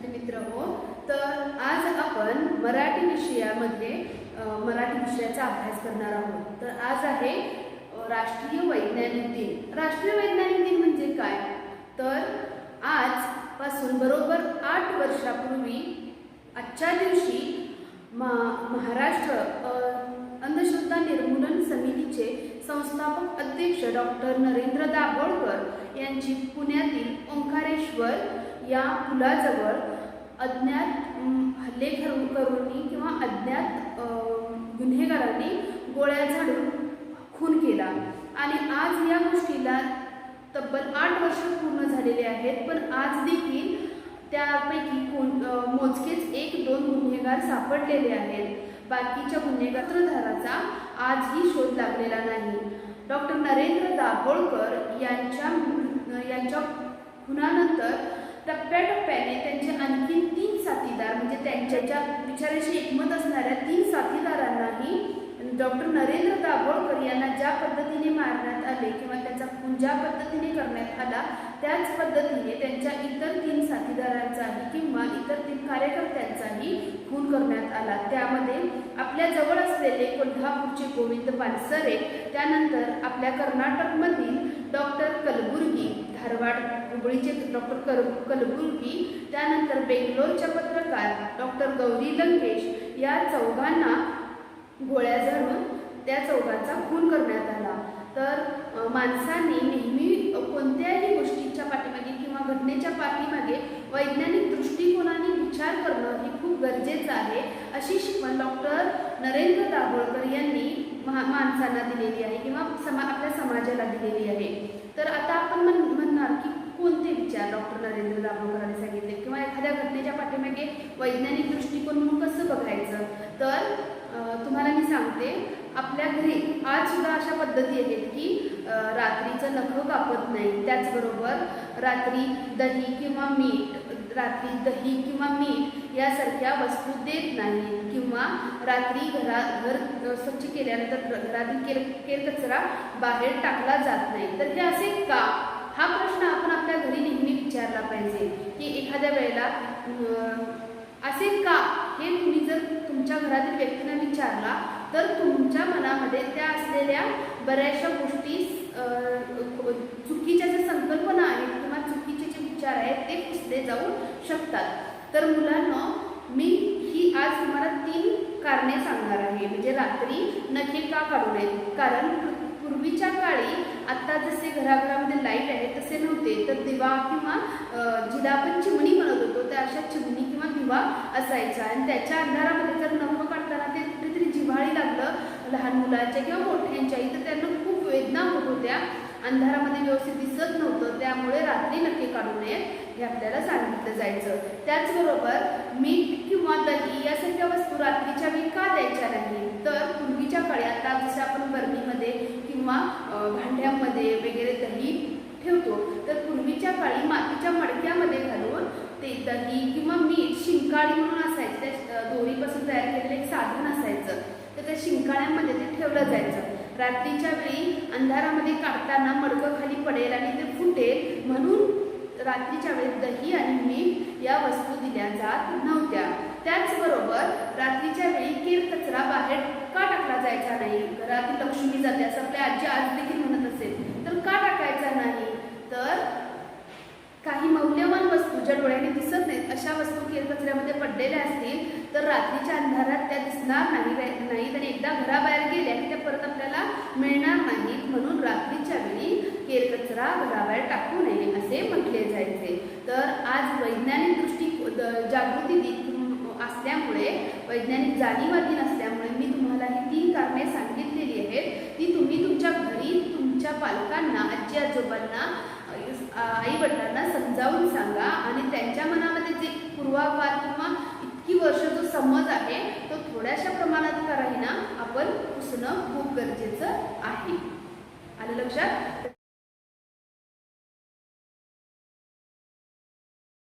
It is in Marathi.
विद्यार्थी मित्र हो, तर आज आपण मराठी विषयामध्ये मराठी विषयाचा अभ्यास करणार आहोत। तर आज आहे राष्ट्रीय वैज्ञानिक दिन। राष्ट्रीय वैज्ञानिक दिन म्हणजे काय? तर आजपासून बरोबर 8 वर्षापूर्वी आजच्या दिवशी महाराष्ट्र अंधश्रद्धा निर्मूलन समितीचे संस्थापक अध्यक्ष डॉक्टर नरेंद्र दाभोळकर यांची पुण्यातील ओंकारेश्वर या पुलाजवळ अज्ञात हल्लेखोरांनी किंवा अज्ञात गुन्हेगारांनी गोळ्या झाडून खून केला। आणि आज या गोष्टीला तब्बल 8 वर्ष पूर्ण झालेले आहेत, पण आज देखील त्यापैकी मोजकेच 1-2 गुन्हेगार सापडलेले आहेत। बाकीच्या गुन्हेगाराचा आजही शोध लागलेला नाही। डॉक्टर नरेंद्र दाभोळकर यांच्या खुनानंतर टप्प्याटप्प्याने त्यांचे आणखी 3 साथीदार म्हणजे त्यांच्या विचाराशी एकमत असणाऱ्या 3 साथीदारांनाही डॉक्टर नरेंद्र दाभोळकर यांना ज्या पद्धतीने मारण्यात आले किंवा त्यांचा खून ज्या पद्धतीने करण्यात आला त्याच पद्धतीने त्यांच्या इतर 3 साथीदारांचाही किंवा इतर 3 कार्यकर्त्यांचाही खून करण्यात आला। त्यामध्ये आपल्या जवळ असलेले कोल्हापूरचे गोविंद पानसरे, त्यानंतर आपल्या कर्नाटकमधील डॉक्टर कलबुर्गी, धारवाड हुबळीचे डॉक्टर कलबुर्गी, त्यानंतर बेंगलोरच्या पत्रकार डॉक्टर गौरी लंकेश या चौघांना गोळ्या झाडून त्या चौघांचा खून करण्यात आला। तर माणसाने नेहमी कोणत्याही गोष्टीच्या पाठीमागे किंवा घटनेच्या पाठीमागे वैज्ञानिक दृष्टिकोनाने विचार करणं हे खूप गरजेचं आहे, अशी शिकवण डॉक्टर नरेंद्र दाभोळकर यांनी माणसांना दिलेली आहे किंवा आपल्या समाजाला दिलेली आहे। तर आता आपण म्हणणार की कोणते विचार डॉक्टर नरेंद्र दाभोळकरांनी सांगितले किंवा एखाद्या घटनेच्या पाठीमागे वैज्ञानिक दृष्टिकोन म्हणून कसं बघायचं? तर तुम्हाला मी सांगते, आपल्या घरी आज सुद्धा अशा पद्धती आहेत की रात्रीचं नखं कापत नाही, त्याचबरोबर रात्री दही किंवा मीठ यासारख्या वस्तू देत नाही किंवा रात्री घर स्वच्छ केल्यानंतर घरातील केरकचरा बाहेर टाकला जात नाही। तर हे असे का? हा प्रश्न आपण आपल्या घरी नेहमी विचारला पाहिजे की एखाद्या वेळेला असे का हे तुम्ही जर तुमच्या घरातील व्यक्तींना विचारला तर तुमच्या मनामध्ये त्या असलेल्या बऱ्याचशा गोष्टी चुकीच्या ज्या संकल्पना आहेत किंवा चुकीचे जे विचार आहेत ते पुसले जाऊ शकतात। तर मुलांना मी आज तुम्हाला 3 कारणे सांगणार आहे, म्हणजे रात्री नखे का काढू नयेत। कारण पूर्वीच्या काळी आता जसे घराघरामध्ये लाईट आहे तसे नव्हते, तर दिवा किंवा जिला आपण चिमणी म्हणत होतो त्या अशा चिमणी किंवा दिवा असायचा आणि त्याच्या अंधारामध्ये जर नख काढताना ते कुठेतरी जिव्हाळी लागलं लहान मुलांच्या किंवा मोठ्यांच्याही, तर त्यांना खूप वेदना होत होत्या, अंधारामध्ये व्यवस्थित दिसत नव्हतं, त्यामुळे रात्री नखे काढू नयेत हे आपल्याला सांगितलं जायचं। त्याचबरोबर मीठ किंवा दही यासारख्या वस्तू रात्रीच्या वेळी का द्यायच्या नाही? तर पूर्वीच्या काळी आता जसं आपण बरणीमध्ये किंवा भांड्यामध्ये वगैरे दही ठेवतो, तर पूर्वीच्या काळी मातीच्या मडक्यामध्ये घालून ते दही किंवा मीठ शिंकाळी म्हणून असायचं, त्या दोरीपासून तयार केलेलं एक साधन असायचं, तर त्या शिंकाळ्यांमध्ये ते ठेवलं जायचं। रात्रीच्या वेळी अंधारामध्ये काढताना मडकं खाली पडेल आणि ते फुटेल म्हणून रात्रीच्या वेळी दही आणि मीठ या वस्तू दिल्या जात नव्हत्या। त्याचबरोबर रात्रीच्या वेळी केरकचरा बाहेर का टाकला जायचा नाही? घरातील लक्ष्मी जाते असं आपल्या आजी आज देखील म्हणत असेल, तर का टाकायचा नाही? तर काही मौल्यवान वस्तू ज्या डोळ्याने दिसत नाहीत अशा वस्तू केरकचऱ्यामध्ये पडलेल्या असतील तर रात्रीच्या अंधारात त्या दिसणार नाहीत आणि एकदा घराबाहेर गेल्या की त्या परत आपल्याला मिळणार नाहीत, म्हणून रात्रीच्या वेळी केरकचरा घराबाहेर टाकू नये असे म्हटले जायचे। तर आज वैज्ञानिक जागृती असल्यामुळे, वैज्ञानिक जाणीवादी नसल्यामुळे मी तुम्हाला ही 3 कारणे सांगितलेली आहेत, ती तुम्ही तुमच्या घरी तुमच्या पालकांना, आजी आजोबांना, आई वडिलांना समजावून सांगा आणि त्यांच्या मनामध्ये जे पूर्वापार किंवा इतकी वर्ष जो समज आहे तो थोड्याशा प्रमाणात का राहीना आपण पुसणं खूप गरजेचं आहे। आलं लक्षात?